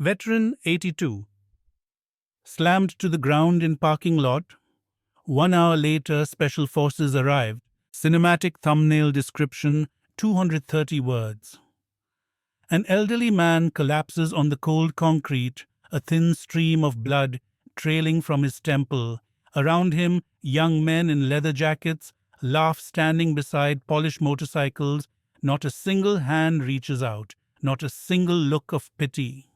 Veteran 82. Slammed to the ground in parking lot. 1 hour later, special forces arrived. Cinematic thumbnail description, 230 words. An elderly man collapses on the cold concrete, a thin stream of blood trailing from his temple. Around him, young men in leather jackets laugh standing beside polished motorcycles. Not a single hand reaches out, not a single look of pity.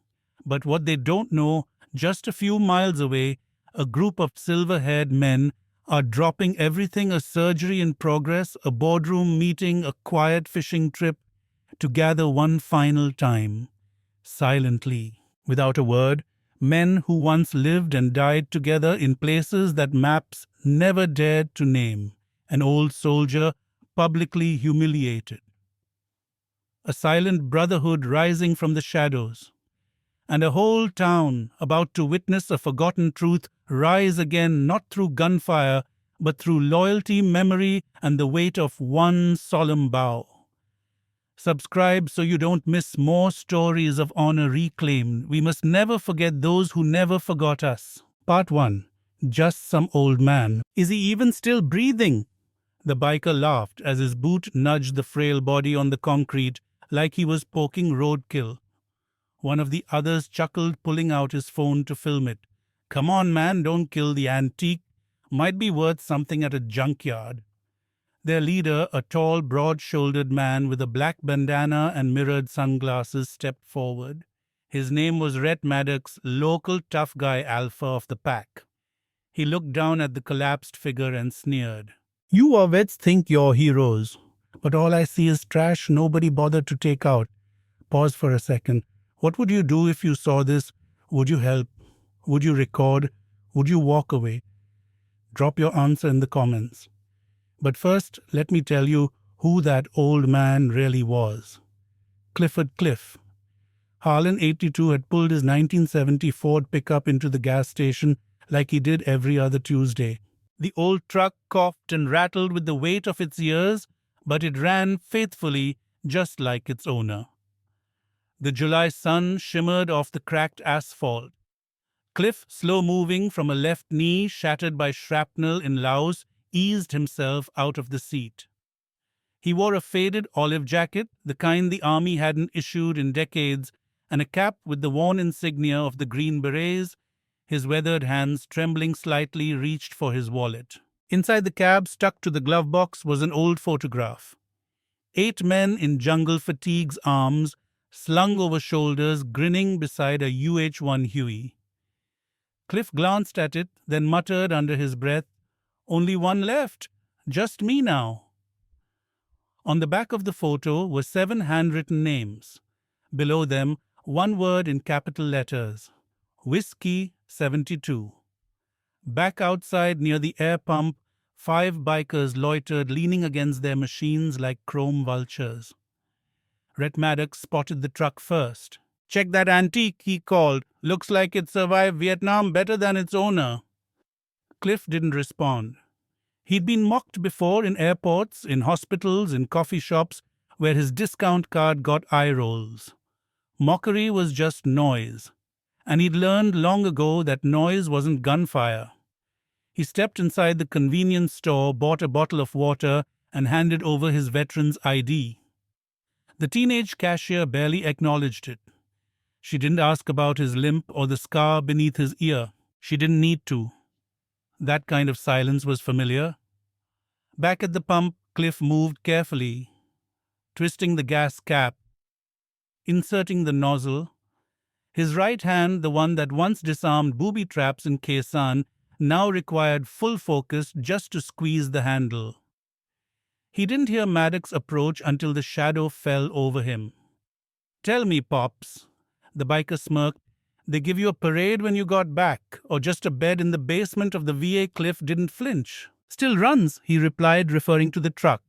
But what they don't know, just a few miles away, a group of silver-haired men are dropping everything: a surgery in progress, a boardroom meeting, a quiet fishing trip, to gather one final time, silently, without a word, men who once lived and died together in places that maps never dared to name, an old soldier publicly humiliated. A silent brotherhood rising from the shadows, and a whole town about to witness a forgotten truth rise again, not through gunfire, but through loyalty, memory, and the weight of one solemn bow. Subscribe so you don't miss more stories of honor reclaimed. We must never forget those who never forgot us. Part 1. Just some old man. Is he even still breathing? The biker laughed as his boot nudged the frail body on the concrete like he was poking roadkill. One of the others chuckled, pulling out his phone to film it. Come on, man, don't kill the antique. Might be worth something at a junkyard. Their leader, a tall, broad-shouldered man with a black bandana and mirrored sunglasses, stepped forward. His name was Rhett Maddox, local tough guy alpha of the pack. He looked down at the collapsed figure and sneered. You or vets think you're heroes, but all I see is trash nobody bothered to take out. Pause for a second. What would you do if you saw this? Would you help? Would you record? Would you walk away? Drop your answer in the comments. But first, let me tell you who that old man really was. Clifford Cliff. Harlan, 82, had pulled his 1970 Ford pickup into the gas station like he did every other Tuesday. The old truck coughed and rattled with the weight of its years, but it ran faithfully, just like its owner. The July sun shimmered off the cracked asphalt. Cliff, slow-moving from a left knee shattered by shrapnel in Laos, eased himself out of the seat. He wore a faded olive jacket, the kind the army hadn't issued in decades, and a cap with the worn insignia of the Green Berets. His weathered hands, trembling slightly, reached for his wallet. Inside the cab, stuck to the glove box, was an old photograph. 8 men in jungle fatigues, arms slung over shoulders, grinning beside a UH-1 Huey. Cliff glanced at it, then muttered under his breath, Only one left. Just me now. On the back of the photo were 7 handwritten names. Below them, one word in capital letters. Whiskey 72. Back outside near the air pump, 5 bikers loitered, leaning against their machines like chrome vultures. Rhett Maddox spotted the truck first. Check that antique, he called. Looks like it survived Vietnam better than its owner. Cliff didn't respond. He'd been mocked before in airports, in hospitals, in coffee shops, where his discount card got eye rolls. Mockery was just noise, and he'd learned long ago that noise wasn't gunfire. He stepped inside the convenience store, bought a bottle of water, and handed over his veteran's ID. The teenage cashier barely acknowledged it. She didn't ask about his limp or the scar beneath his ear. She didn't need to. That kind of silence was familiar. Back at the pump, Cliff moved carefully, twisting the gas cap, inserting the nozzle. His right hand, the one that once disarmed booby traps in Khe Sanh, now required full focus just to squeeze the handle. He didn't hear Maddox approach until the shadow fell over him. Tell me, Pops, the biker smirked, they give you a parade when you got back, or just a bed in the basement of the VA? Cliff didn't flinch. Still runs, he replied, referring to the truck.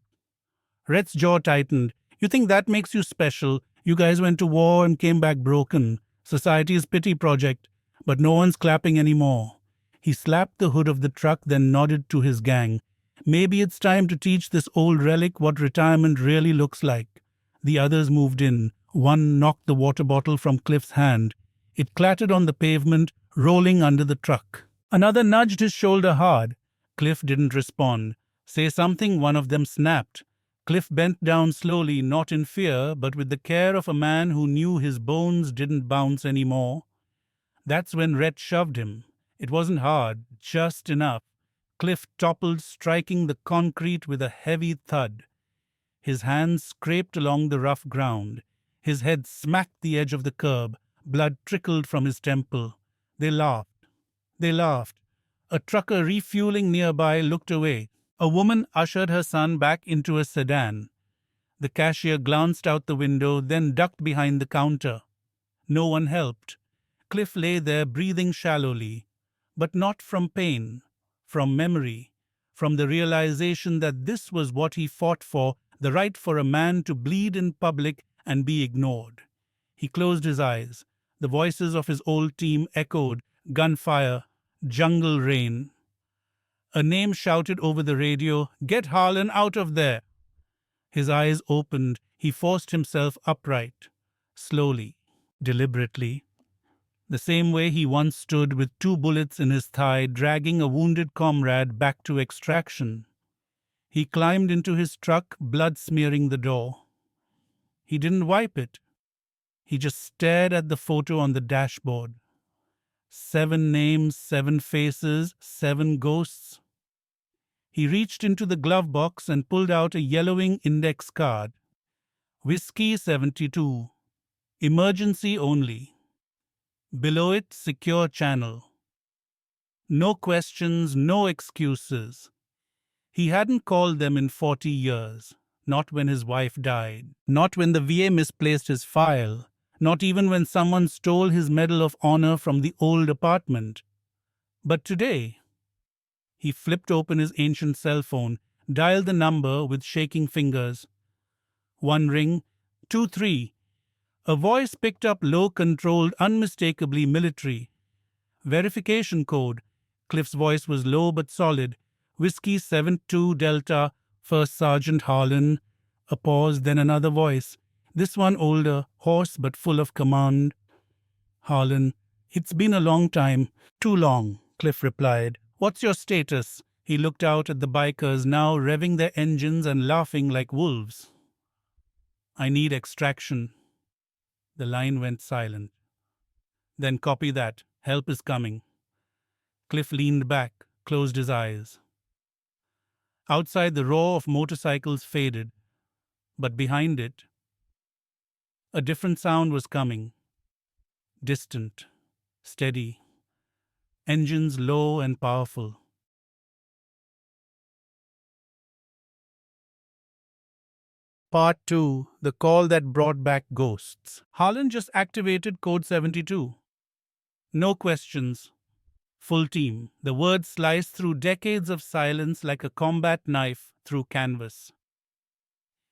Rhett's jaw tightened. You think that makes you special? You guys went to war and came back broken. Society's pity project. But no one's clapping anymore. He slapped the hood of the truck, then nodded to his gang. Maybe it's time to teach this old relic what retirement really looks like. The others moved in. One knocked the water bottle from Cliff's hand. It clattered on the pavement, rolling under the truck. Another nudged his shoulder hard. Cliff didn't respond. "Say something," one of them snapped. Cliff bent down slowly, not in fear, but with the care of a man who knew his bones didn't bounce anymore. That's when Rhett shoved him. It wasn't hard, just enough. Cliff toppled, striking the concrete with a heavy thud. His hands scraped along the rough ground. His head smacked the edge of the curb. Blood trickled from his temple. They laughed. They laughed. A trucker refueling nearby looked away. A woman ushered her son back into a sedan. The cashier glanced out the window, then ducked behind the counter. No one helped. Cliff lay there breathing shallowly, but not from pain, from memory, from the realization that this was what he fought for, the right for a man to bleed in public and be ignored. He closed his eyes. The voices of his old team echoed, gunfire, jungle rain. A name shouted over the radio, "Get Harlan out of there!" His eyes opened. He forced himself upright, slowly, deliberately. The same way he once stood with 2 bullets in his thigh, dragging a wounded comrade back to extraction. He climbed into his truck, blood smearing the door. He didn't wipe it. He just stared at the photo on the dashboard. 7 names, 7 faces, 7 ghosts. He reached into the glove box and pulled out a yellowing index card. Whiskey 72. Emergency only. Below it, secure channel. No questions, no excuses. He hadn't called them in 40 years. Not when his wife died. Not when the VA misplaced his file. Not even when someone stole his Medal of Honor from the old apartment. But today, he flipped open his ancient cell phone, dialed the number with shaking fingers. 1 ring, 2, 3. A voice picked up low, controlled, unmistakably military. Verification code. Cliff's voice was low but solid. Whiskey 72 Delta, First Sergeant Harlan. A pause, then another voice. This one older, hoarse but full of command. "Harlan, it's been a long time." "Too long," Cliff replied. "What's your status?" He looked out at the bikers, now revving their engines and laughing like wolves. "I need extraction." The line went silent. "Then copy that. Help is coming." Cliff leaned back, closed his eyes. Outside, the roar of motorcycles faded, but behind it, a different sound was coming. Distant, steady, engines low and powerful. Part 2. The call that brought back ghosts. Harlan just activated code 72. No questions. Full team. The words sliced through decades of silence like a combat knife through canvas.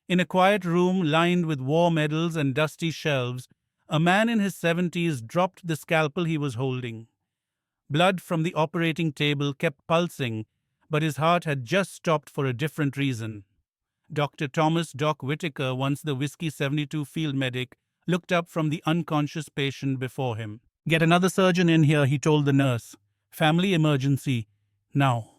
In a quiet room lined with war medals and dusty shelves, a man in his 70s dropped the scalpel he was holding. Blood from the operating table kept pulsing, but his heart had just stopped for a different reason. Dr. Thomas "Doc" Whitaker, once the Whiskey 72 field medic, looked up from the unconscious patient before him. "Get another surgeon in here," he told the nurse. "Family emergency. Now."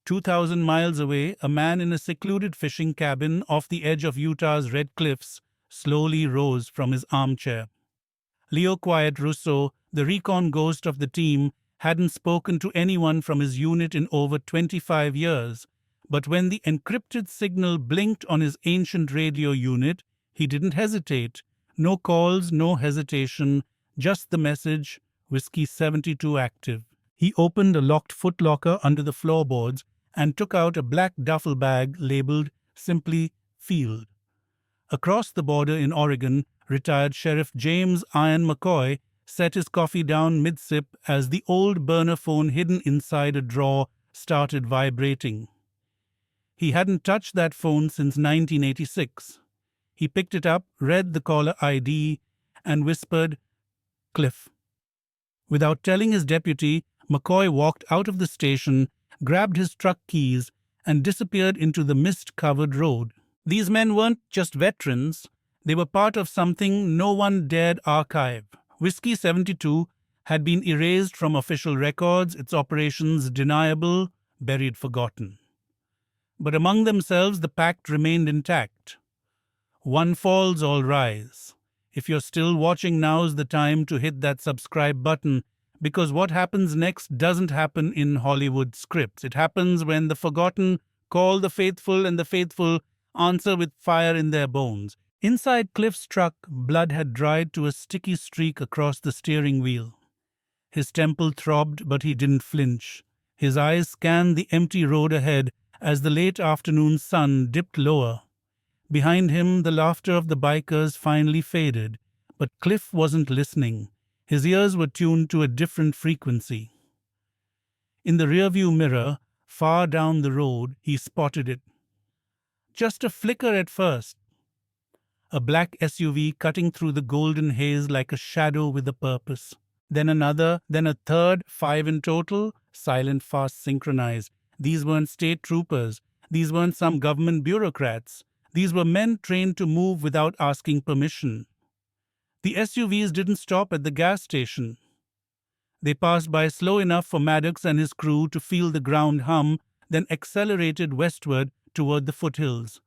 2,000 miles away, a man in a secluded fishing cabin off the edge of Utah's Red Cliffs slowly rose from his armchair. Leo Quiet Rousseau, the recon ghost of the team, hadn't spoken to anyone from his unit in over 25 years. But when the encrypted signal blinked on his ancient radio unit, he didn't hesitate. No calls, no hesitation, just the message, Whiskey 72 active. He opened a locked footlocker under the floorboards and took out a black duffel bag labeled simply Field. Across the border in Oregon, retired Sheriff James Iron McCoy set his coffee down mid-sip as the old burner phone hidden inside a drawer started vibrating. He hadn't touched that phone since 1986. He picked it up, read the caller ID, and whispered, "Cliff." Without telling his deputy, McCoy walked out of the station, grabbed his truck keys, and disappeared into the mist-covered road. These men weren't just veterans. They were part of something no one dared archive. Whiskey 72 had been erased from official records, its operations deniable, buried forgotten. But among themselves, the pact remained intact. One falls, all rise. If you're still watching, now's the time to hit that subscribe button, because what happens next doesn't happen in Hollywood scripts. It happens when the forgotten call the faithful and the faithful answer with fire in their bones. Inside Cliff's truck, blood had dried to a sticky streak across the steering wheel. His temple throbbed, but he didn't flinch. His eyes scanned the empty road ahead as the late afternoon sun dipped lower. Behind him, the laughter of the bikers finally faded, but Cliff wasn't listening. His ears were tuned to a different frequency. In the rearview mirror, far down the road, he spotted it. Just a flicker at first. A black SUV cutting through the golden haze like a shadow with a purpose. Then another, then a third, 5 in total, silent, fast, synchronized. These weren't state troopers. These weren't some government bureaucrats. These were men trained to move without asking permission. The SUVs didn't stop at the gas station. They passed by slow enough for Maddox and his crew to feel the ground hum, then accelerated westward toward the foothills.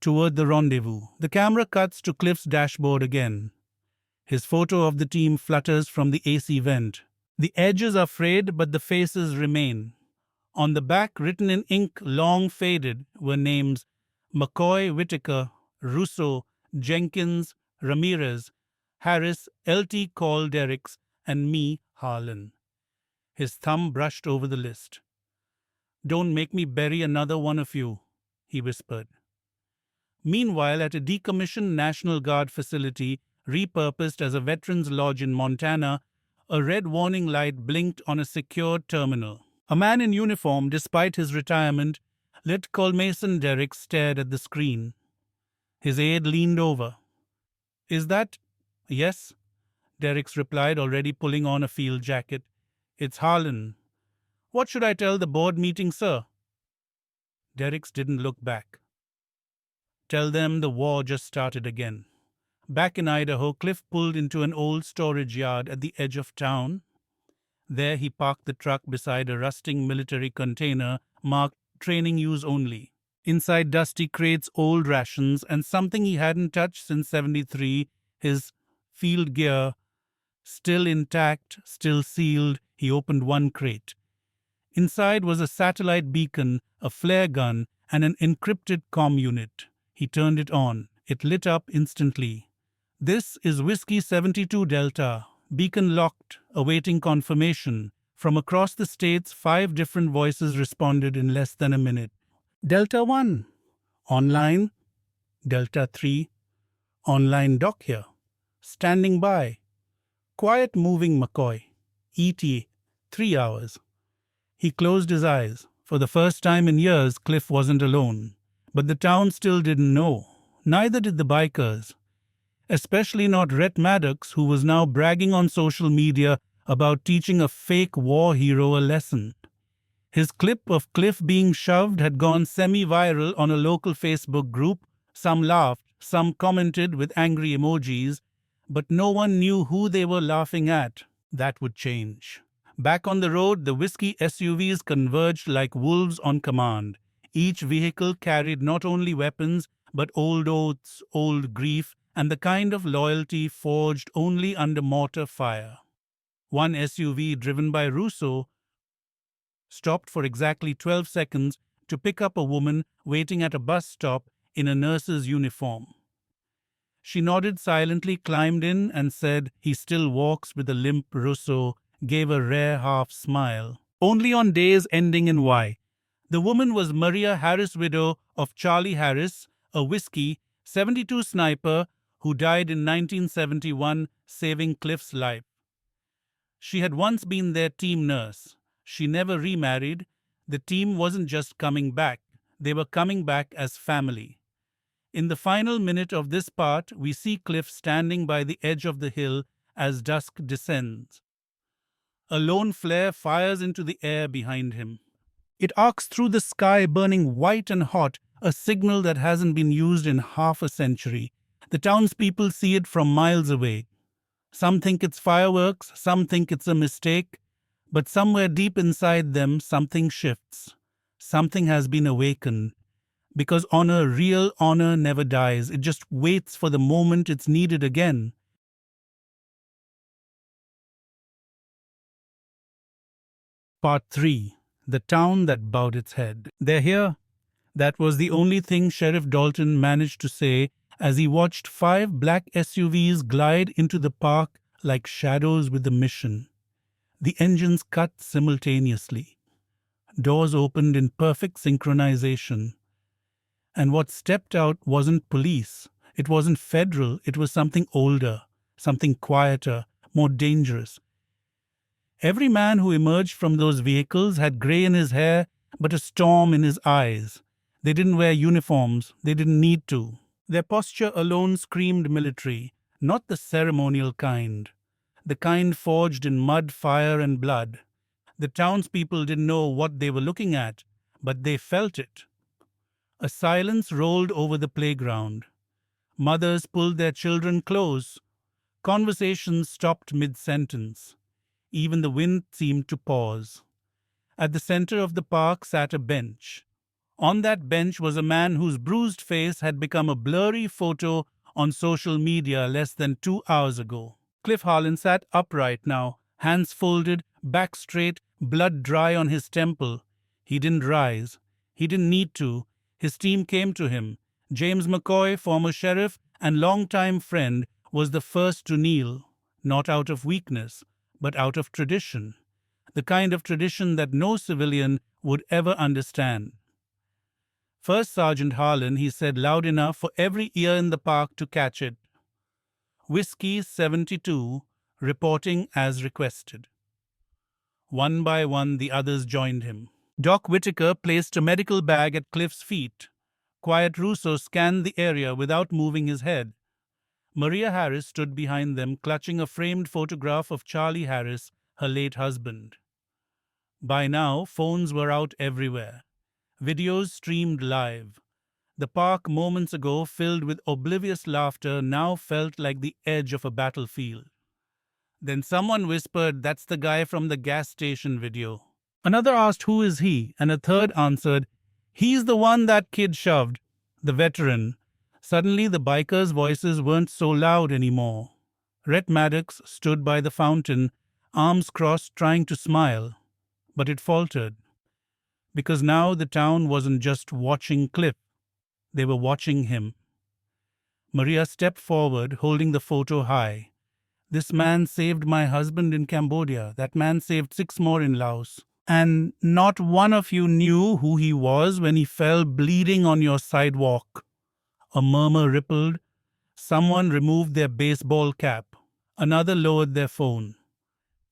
Toward the rendezvous. The camera cuts to Cliff's dashboard again. His photo of the team flutters from the AC vent. The edges are frayed, but the faces remain. On the back, written in ink long faded, were names McCoy, Whitaker, Russo, Jenkins, Ramirez, Harris, L.T. Call Derricks, and me, Harlan. His thumb brushed over the list. "Don't make me bury another one of you," he whispered. Meanwhile, at a decommissioned National Guard facility, repurposed as a veterans lodge in Montana, a red warning light blinked on a secured terminal. A man in uniform, despite his retirement, Lt. Col Mason Derricks stared at the screen. His aide leaned over. "Is that—" "Yes," Derricks replied, already pulling on a field jacket. "It's Harlan." "What should I tell the board meeting, sir?" Derricks didn't look back. "Tell them the war just started again." Back in Idaho, Cliff pulled into an old storage yard at the edge of town. There he parked the truck beside a rusting military container marked "Training Use Only." Inside dusty crates, old rations, and something he hadn't touched since '73, his field gear. Still intact, still sealed, he opened one crate. Inside was a satellite beacon, a flare gun, and an encrypted comm unit. He turned it on. It lit up instantly. "This is Whiskey 72 Delta. Beacon locked, awaiting confirmation." From across the states, 5 different voices responded in less than a minute. "Delta 1. Online. Delta 3. Online dock here. Standing by. Quiet moving McCoy. ETA. 3 hours." He closed his eyes. For the first time in years, Cliff wasn't alone. But the town still didn't know. Neither did the bikers. Especially not Rhett Maddox, who was now bragging on social media about teaching a fake war hero a lesson. His clip of Cliff being shoved had gone semi-viral on a local Facebook group. Some laughed, some commented with angry emojis, but no one knew who they were laughing at. That would change. Back on the road, the Whiskey SUVs converged like wolves on command. Each vehicle carried not only weapons, but old oaths, old grief, and the kind of loyalty forged only under mortar fire. One SUV, driven by Russo, stopped for exactly 12 seconds to pick up a woman waiting at a bus stop in a nurse's uniform. She nodded silently, climbed in, and said, "He still walks with a limp." Russo gave a rare half smile. "Only on days ending in Y." The woman was Maria Harris, widow of Charlie Harris, a Whiskey 72 sniper who died in 1971, saving Cliff's life. She had once been their team nurse. She never remarried. The team wasn't just coming back. They were coming back as family. In the final minute of this part, we see Cliff standing by the edge of the hill as dusk descends. A lone flare fires into the air behind him. It arcs through the sky, burning white and hot, a signal that hasn't been used in half a century. The townspeople see it from miles away. Some think it's fireworks, some think it's a mistake, but somewhere deep inside them, something shifts. Something has been awakened. Because honor, real honor, never dies. It just waits for the moment it's needed again. Part 3. The Town That Bowed Its Head. They're here. That was the only thing Sheriff Dalton managed to say as he watched 5 black SUVs glide into the park like shadows with a mission. The engines cut simultaneously. Doors opened in perfect synchronization. And what stepped out wasn't police. It wasn't federal. It was something older, something quieter, more dangerous. Every man who emerged from those vehicles had gray in his hair, but a storm in his eyes. They didn't wear uniforms. They didn't need to. Their posture alone screamed military, not the ceremonial kind. The kind forged in mud, fire, and blood. The townspeople didn't know what they were looking at, but they felt it. A silence rolled over the playground. Mothers pulled their children close. Conversations stopped mid-sentence. Even the wind seemed to pause. At the center of the park sat a bench. On that bench was a man whose bruised face had become a blurry photo on social media less than 2 hours ago. Cliff Harlan sat upright now, hands folded, back straight, blood dry on his temple. He didn't rise. He didn't need to. His team came to him. James McCoy, former sheriff and longtime friend, was the first to kneel, not out of weakness, but out of tradition, the kind of tradition that no civilian would ever understand. First Sergeant Harlan, he said loud enough for every ear in the park to catch it. Whiskey 72, reporting as requested. One by one, the others joined him. Doc Whitaker placed a medical bag at Cliff's feet. Quiet Russo scanned the area without moving his head. Maria Harris stood behind them, clutching a framed photograph of Charlie Harris, her late husband. By now, phones were out everywhere. Videos streamed live. The park moments ago, filled with oblivious laughter, now felt like the edge of a battlefield. Then someone whispered, "That's the guy from the gas station video." Another asked, "Who is he?" And a third answered, "He's the one that kid shoved." The veteran. Suddenly the bikers' voices weren't so loud anymore. Rhett Maddox stood by the fountain, arms crossed, trying to smile. But it faltered. Because now the town wasn't just watching Cliff. They were watching him. Maria stepped forward, holding the photo high. "This man saved my husband in Cambodia. That man saved 6 more in Laos. And not one of you knew who he was when he fell bleeding on your sidewalk." A murmur rippled. Someone removed their baseball cap. Another lowered their phone.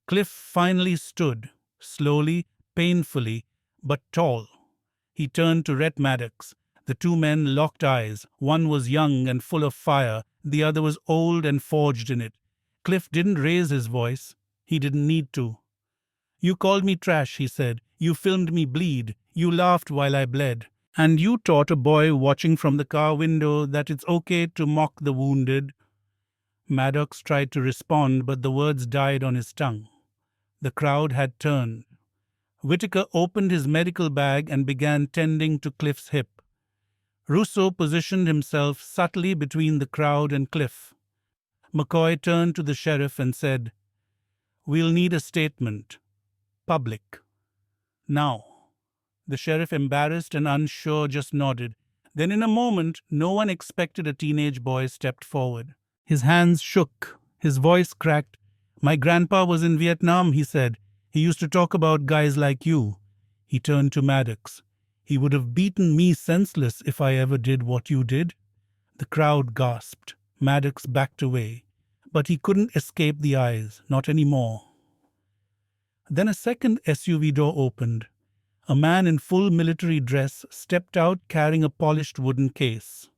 Cliff finally stood, slowly, painfully, but tall. He turned to Rhett Maddox. The 2 men locked eyes. One was young and full of fire. The other was old and forged in it. Cliff didn't raise his voice. He didn't need to. "You called me trash," he said. "You filmed me bleed. You laughed while I bled. And you taught a boy watching from the car window that it's okay to mock the wounded." Maddox tried to respond, but the words died on his tongue. The crowd had turned. Whitaker opened his medical bag and began tending to Cliff's hip. Russo positioned himself subtly between the crowd and Cliff. McCoy turned to the sheriff and said, "We'll need a statement. Public. Now." The sheriff, embarrassed and unsure, just nodded. Then in a moment, no one expected a teenage boy stepped forward. His hands shook. His voice cracked. "My grandpa was in Vietnam," he said. "He used to talk about guys like you." He turned to Maddox. "He would have beaten me senseless if I ever did what you did." The crowd gasped. Maddox backed away. But he couldn't escape the eyes, not anymore. Then a second SUV door opened. A man in full military dress stepped out carrying a polished wooden case.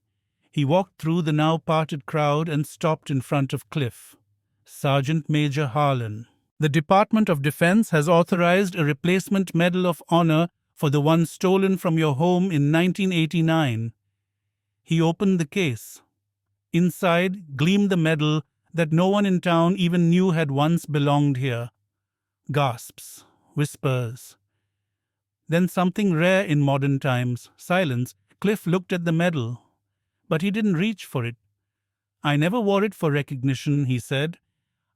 He walked through the now parted crowd and stopped in front of Cliff. Sergeant Major Harlan. "The Department of Defense has authorized a replacement Medal of Honor for the one stolen from your home in 1989. He opened the case. Inside gleamed the medal, that no one in town even knew had once belonged here. Gasps, whispers. Then something rare in modern times, silence. Cliff looked at the medal, but he didn't reach for it. I never wore it for recognition, he said.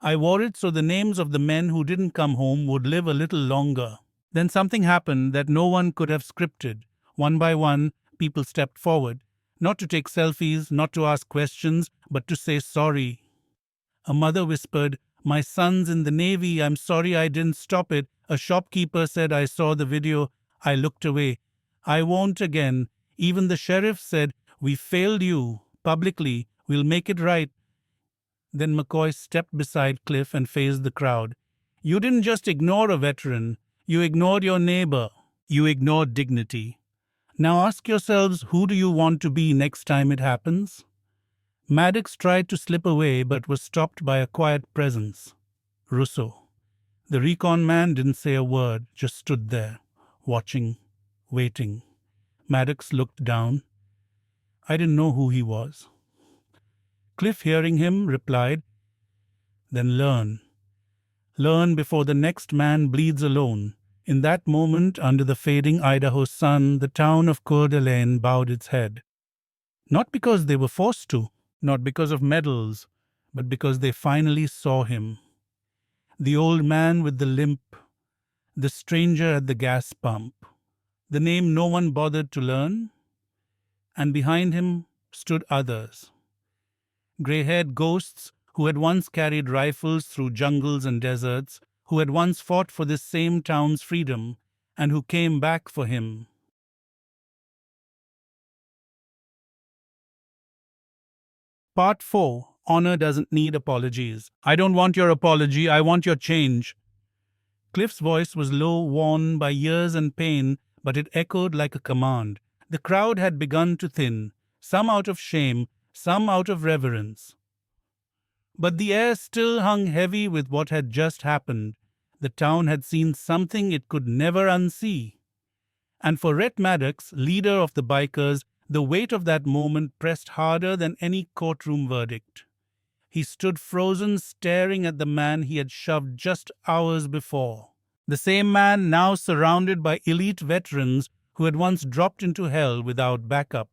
I wore it so the names of the men who didn't come home would live a little longer. Then something happened that no one could have scripted. One by one, people stepped forward, not to take selfies, not to ask questions, but to say sorry. A mother whispered, "My son's in the Navy, I'm sorry I didn't stop it." A shopkeeper said, "I saw the video, I looked away. I won't again." Even the sheriff said, "We failed you, publicly, we'll make it right." Then McCoy stepped beside Cliff and faced the crowd. "You didn't just ignore a veteran, you ignored your neighbor. You ignored dignity. Now ask yourselves, who do you want to be next time it happens?" Maddox tried to slip away but was stopped by a quiet presence. Russo. The recon man didn't say a word, just stood there, watching, waiting. Maddox looked down. I didn't know who he was. Cliff, hearing him, replied, "Then learn. Learn before the next man bleeds alone." In that moment, under the fading Idaho sun, the town of Coeur d'Alene bowed its head. Not because they were forced to, not because of medals, but because they finally saw him. The old man with the limp, the stranger at the gas pump, the name no one bothered to learn, and behind him stood others. Gray-haired ghosts who had once carried rifles through jungles and deserts, who had once fought for this same town's freedom, and who came back for him. Part 4. Honor doesn't need apologies. "I don't want your apology, I want your change." Cliff's voice was low, worn by years and pain, but it echoed like a command. The crowd had begun to thin, some out of shame, some out of reverence. But the air still hung heavy with what had just happened. The town had seen something it could never unsee. And for Rhett Maddox, leader of the bikers, the weight of that moment pressed harder than any courtroom verdict. He stood frozen, staring at the man he had shoved just hours before. The same man now surrounded by elite veterans who had once dropped into hell without backup.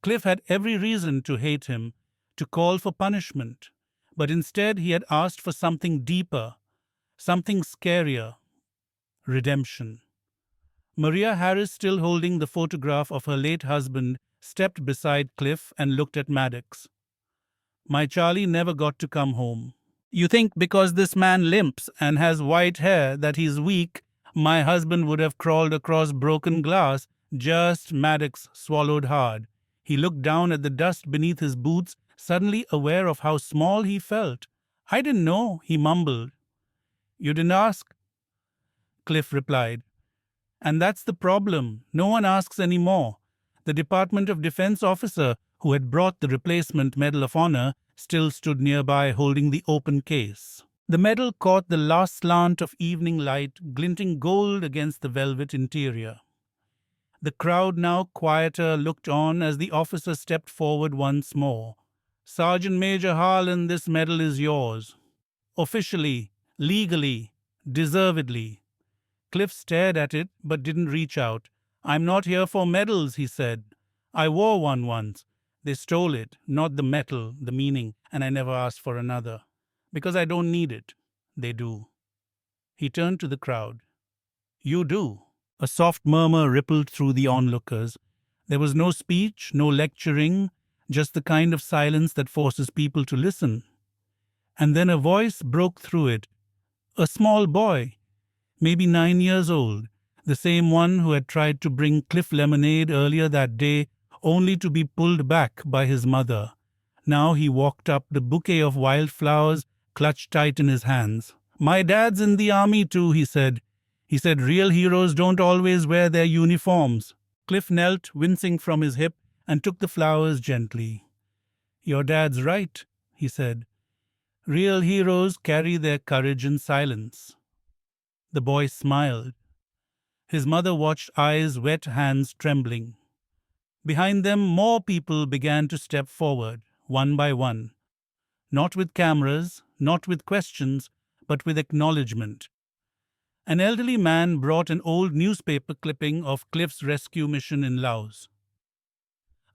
Cliff had every reason to hate him, to call for punishment. But instead he had asked for something deeper, something scarier: redemption. Maria Harris, still holding the photograph of her late husband, stepped beside Cliff and looked at Maddox. "My Charlie never got to come home. You think because this man limps and has white hair that he's weak, my husband would have crawled across broken glass?" Just Maddox swallowed hard. He looked down at the dust beneath his boots, suddenly aware of how small he felt. "I didn't know," he mumbled. "You didn't ask," Cliff replied. "And that's the problem. No one asks anymore." The Department of Defense officer who had brought the replacement Medal of Honor still stood nearby holding the open case. The medal caught the last slant of evening light, glinting gold against the velvet interior. The crowd, now quieter, looked on as the officer stepped forward once more. "Sergeant Major Harlan, this medal is yours. Officially, legally, deservedly." Cliff stared at it but didn't reach out. "I'm not here for medals," he said. "I wore one once. They stole it, not the metal, the meaning, and I never asked for another. Because I don't need it. They do." He turned to the crowd. "You do." A soft murmur rippled through the onlookers. There was no speech, no lecturing, just the kind of silence that forces people to listen. And then a voice broke through it. A small boy, maybe 9 years old, the same one who had tried to bring Cliff lemonade earlier that day, only to be pulled back by his mother. Now he walked up, the bouquet of wildflowers clutched tight in his hands. "My dad's in the army too," he said. He said real heroes don't always wear their uniforms. Cliff knelt, wincing from his hip, and took the flowers gently. "Your dad's right," he said. "Real heroes carry their courage in silence." The boy smiled. His mother watched, eyes wet, hands trembling. Behind them, more people began to step forward, one by one. Not with cameras, not with questions, but with acknowledgement. An elderly man brought an old newspaper clipping of Cliff's rescue mission in Laos.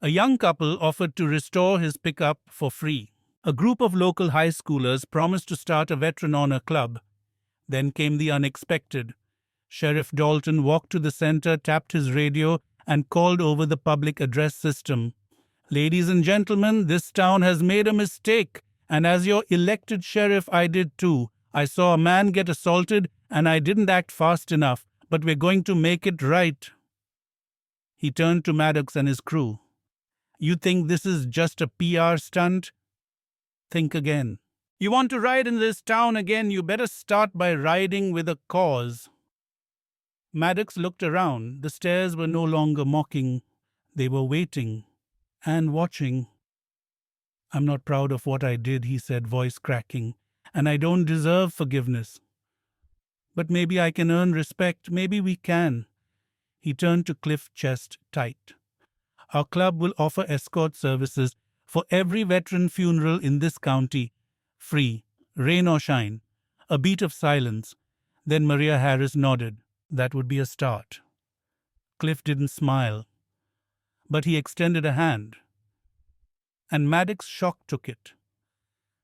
A young couple offered to restore his pickup for free. A group of local high schoolers promised to start a veteran honor club. Then came the unexpected. Sheriff Dalton walked to the center, tapped his radio, and called over the public address system. "Ladies and gentlemen, this town has made a mistake, and as your elected sheriff, I did too. I saw a man get assaulted, and I didn't act fast enough, but we're going to make it right." He turned to Maddox and his crew. "You think this is just a PR stunt? Think again. You want to ride in this town again, you better start by riding with a cause." Maddox looked around. The stares were no longer mocking. They were waiting and watching. "I'm not proud of what I did," he said, voice cracking, "and I don't deserve forgiveness. But maybe I can earn respect. Maybe we can." He turned to Cliff, chest tight. "Our club will offer escort services for every veteran funeral in this county. Free, rain or shine." A beat of silence. Then Maria Harris nodded. That would be a start. Cliff didn't smile, but he extended a hand. And Maddox shock took it.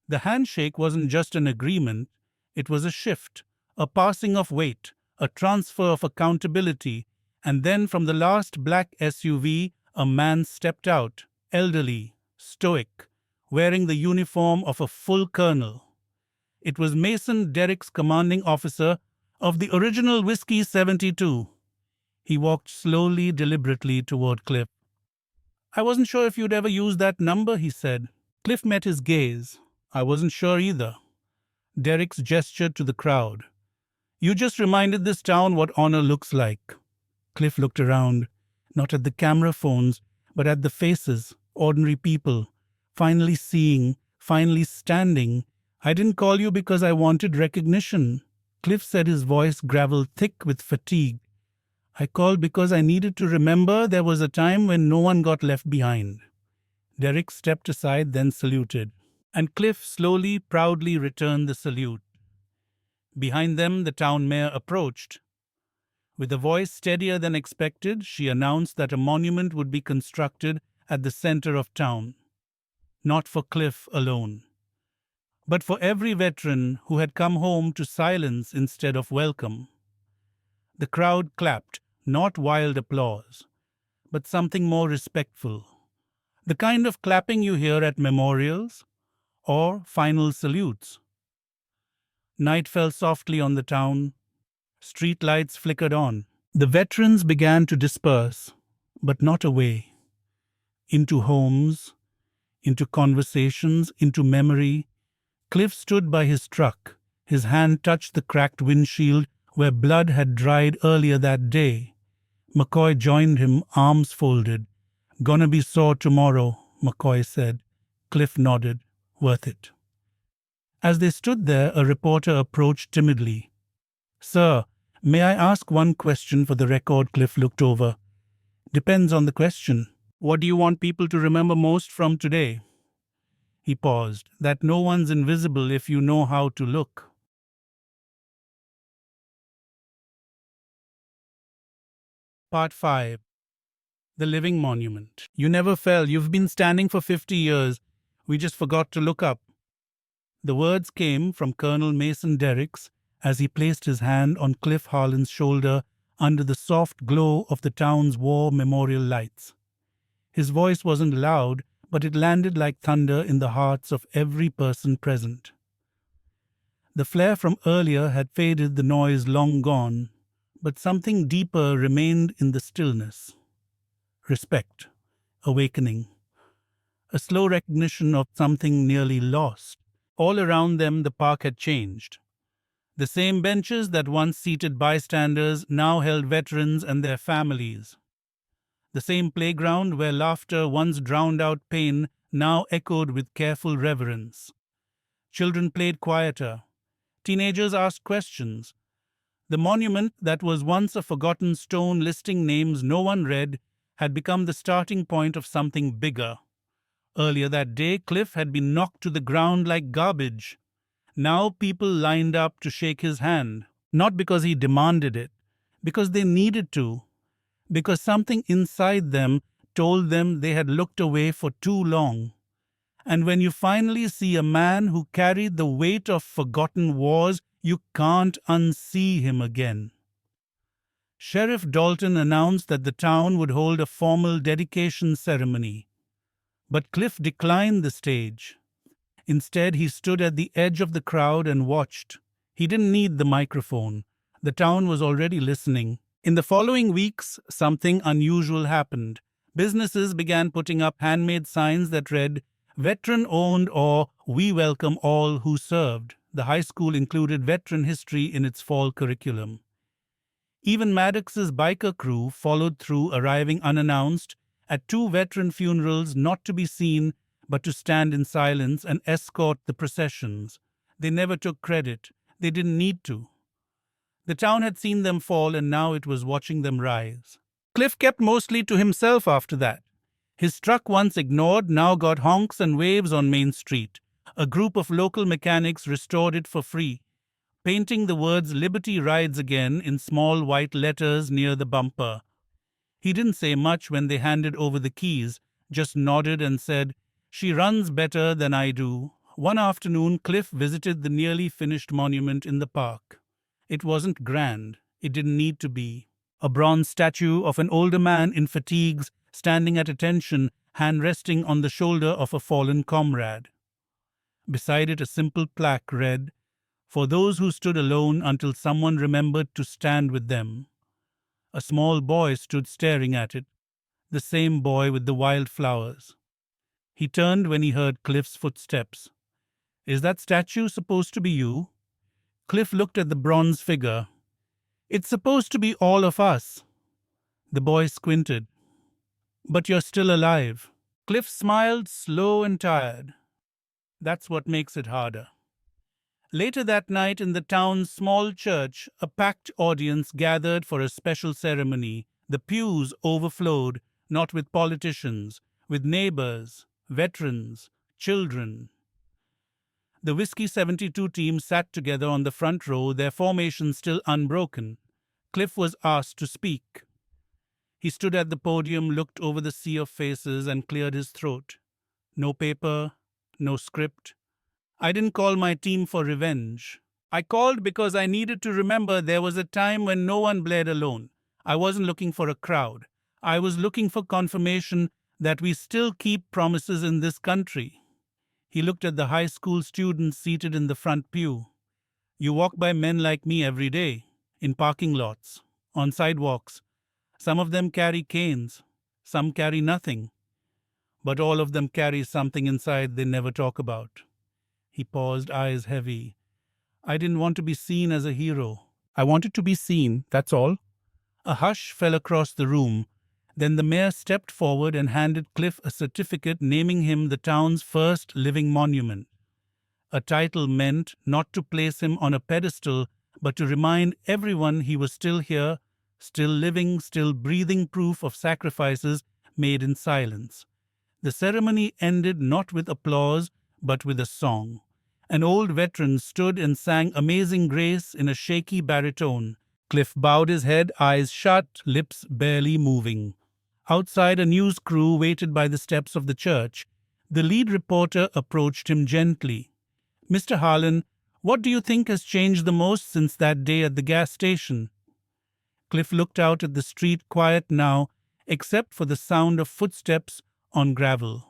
The handshake wasn't just an agreement, it was a shift, a passing of weight, a transfer of accountability, and then from the last black SUV, a man stepped out, elderly, stoic, wearing the uniform of a full colonel. It was Mason Derrick's commanding officer of the original Whiskey 72. He walked slowly, deliberately toward Cliff. "I wasn't sure if you'd ever use that number," he said. Cliff met his gaze. "I wasn't sure either." Derrick's gestured to the crowd. "You just reminded this town what honor looks like." Cliff looked around, not at the camera phones, but at the faces, ordinary people, finally seeing, finally standing. "I didn't call you because I wanted recognition." Cliff said, his voice gravel thick with fatigue. "I called because I needed to remember there was a time when no one got left behind." Derrick stepped aside, then saluted. And Cliff slowly, proudly returned the salute. Behind them, the town mayor approached. With a voice steadier than expected, she announced that a monument would be constructed at the center of town. Not for Cliff alone, but for every veteran who had come home to silence instead of welcome. The crowd clapped, not wild applause, but something more respectful. The kind of clapping you hear at memorials or final salutes. Night fell softly on the town. Street lights flickered on. The veterans began to disperse, but not away. Into homes, into conversations, into memory. Cliff stood by his truck. His hand touched the cracked windshield where blood had dried earlier that day. McCoy joined him, arms folded. "Gonna be sore tomorrow," McCoy said. Cliff nodded. "Worth it." As they stood there, a reporter approached timidly. "Sir, may I ask one question for the record?" Cliff looked over. "Depends on the question. What do you want people to remember most from today?" He paused. "That no one's invisible if you know how to look." Part 5. The Living Monument. "You never fell. You've been standing for 50 years. We just forgot to look up." The words came from Colonel Mason Derricks as he placed his hand on Cliff Harlan's shoulder under the soft glow of the town's war memorial lights. His voice wasn't loud, but it landed like thunder in the hearts of every person present. The flare from earlier had faded, the noise long gone, but something deeper remained in the stillness. Respect, awakening, a slow recognition of something nearly lost. All around them the park had changed. The same benches that once seated bystanders now held veterans and their families. The same playground where laughter once drowned out pain now echoed with careful reverence. Children played quieter. Teenagers asked questions. The monument that was once a forgotten stone listing names no one read had become the starting point of something bigger. Earlier that day, Cliff had been knocked to the ground like garbage. Now people lined up to shake his hand, not because he demanded it, because they needed to, because something inside them told them they had looked away for too long. And when you finally see a man who carried the weight of forgotten wars, you can't unsee him again. Sheriff Dalton announced that the town would hold a formal dedication ceremony. But Cliff declined the stage. Instead, he stood at the edge of the crowd and watched. He didn't need the microphone. The town was already listening. In the following weeks, something unusual happened. Businesses began putting up handmade signs that read, "Veteran owned" or "We welcome all who served." The high school included veteran history in its fall curriculum. Even Maddox's biker crew followed through, arriving unannounced at 2 veteran funerals, not to be seen, but to stand in silence and escort the processions. They never took credit. They didn't need to. The town had seen them fall, and now it was watching them rise. Cliff kept mostly to himself after that. His truck, once ignored, now got honks and waves on Main Street. A group of local mechanics restored it for free, painting the words "Liberty Rides Again" in small white letters near the bumper. He didn't say much when they handed over the keys, just nodded and said, "She runs better than I do." One afternoon, Cliff visited the nearly finished monument in the park. It wasn't grand. It didn't need to be. A bronze statue of an older man in fatigues, standing at attention, hand resting on the shoulder of a fallen comrade. Beside it, a simple plaque read, "For those who stood alone until someone remembered to stand with them." A small boy stood staring at it, the same boy with the wild flowers. He turned when he heard Cliff's footsteps. "Is that statue supposed to be you?" Cliff looked at the bronze figure. "It's supposed to be all of us." The boy squinted. "But you're still alive." Cliff smiled, slow and tired. That's what makes it harder. Later that night, in the town's small church, a packed audience gathered for a special ceremony. The pews overflowed, not with politicians, with neighbors, veterans, children. The Whiskey 72 team sat together on the front row, their formation still unbroken. Cliff was asked to speak. He stood at the podium, looked over the sea of faces, and cleared his throat. No paper, no script. "I didn't call my team for revenge. I called because I needed to remember there was a time when no one bled alone. I wasn't looking for a crowd. I was looking for confirmation that we still keep promises in this country." He looked at the high school students seated in the front pew. "You walk by men like me every day, in parking lots, on sidewalks. Some of them carry canes, some carry nothing. But all of them carry something inside they never talk about." He paused, eyes heavy. "I didn't want to be seen as a hero. I wanted to be seen, that's all." A hush fell across the room. Then the mayor stepped forward and handed Cliff a certificate naming him the town's first living monument. A title meant not to place him on a pedestal, but to remind everyone he was still here, still living, still breathing proof of sacrifices made in silence. The ceremony ended not with applause, but with a song. An old veteran stood and sang Amazing Grace in a shaky baritone. Cliff bowed his head, eyes shut, lips barely moving. Outside, a news crew waited by the steps of the church. The lead reporter approached him gently. "Mr. Harlan, what do you think has changed the most since that day at the gas station?" Cliff looked out at the street, quiet now, except for the sound of footsteps on gravel.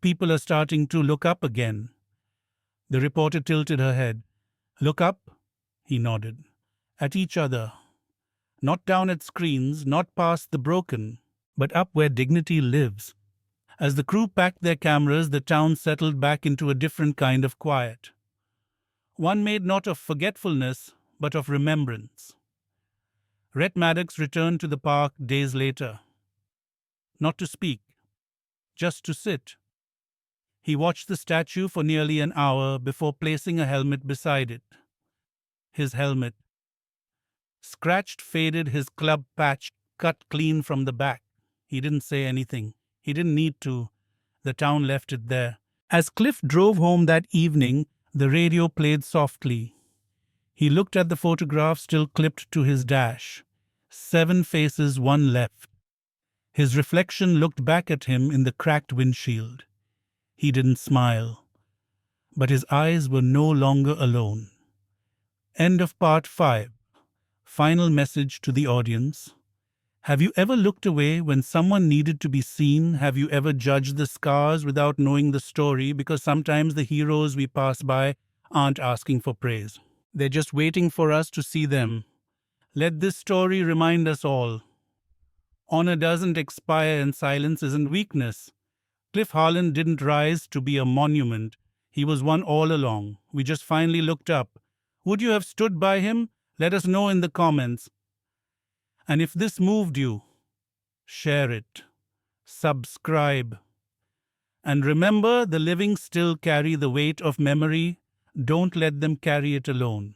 "People are starting to look up again." The reporter tilted her head. "Look up?" He nodded. "At each other. Not down at screens, not past the broken, but up where dignity lives." As the crew packed their cameras, the town settled back into a different kind of quiet. One made not of forgetfulness, but of remembrance. Rhett Maddox returned to the park days later. Not to speak, just to sit. He watched the statue for nearly an hour before placing a helmet beside it. His helmet. Scratched, faded, his club patch cut clean from the back. He didn't say anything. He didn't need to. the town left it there. As Cliff drove home that evening, the radio played softly. He looked at the photograph still clipped to his dash. 7 faces, 1 left. His reflection looked back at him in the cracked windshield. He didn't smile, but his eyes were no longer alone. End of part 5. Final message to the audience. Have you ever looked away when someone needed to be seen? Have you ever judged the scars without knowing the story? Because sometimes the heroes we pass by aren't asking for praise. They're just waiting for us to see them. Let this story remind us all. Honor doesn't expire and silence isn't weakness. Cliff Harlan didn't rise to be a monument. He was one all along. We just finally looked up. Would you have stood by him? Let us know in the comments. And if this moved you, share it, subscribe. And remember, the living still carry the weight of memory. Don't let them carry it alone.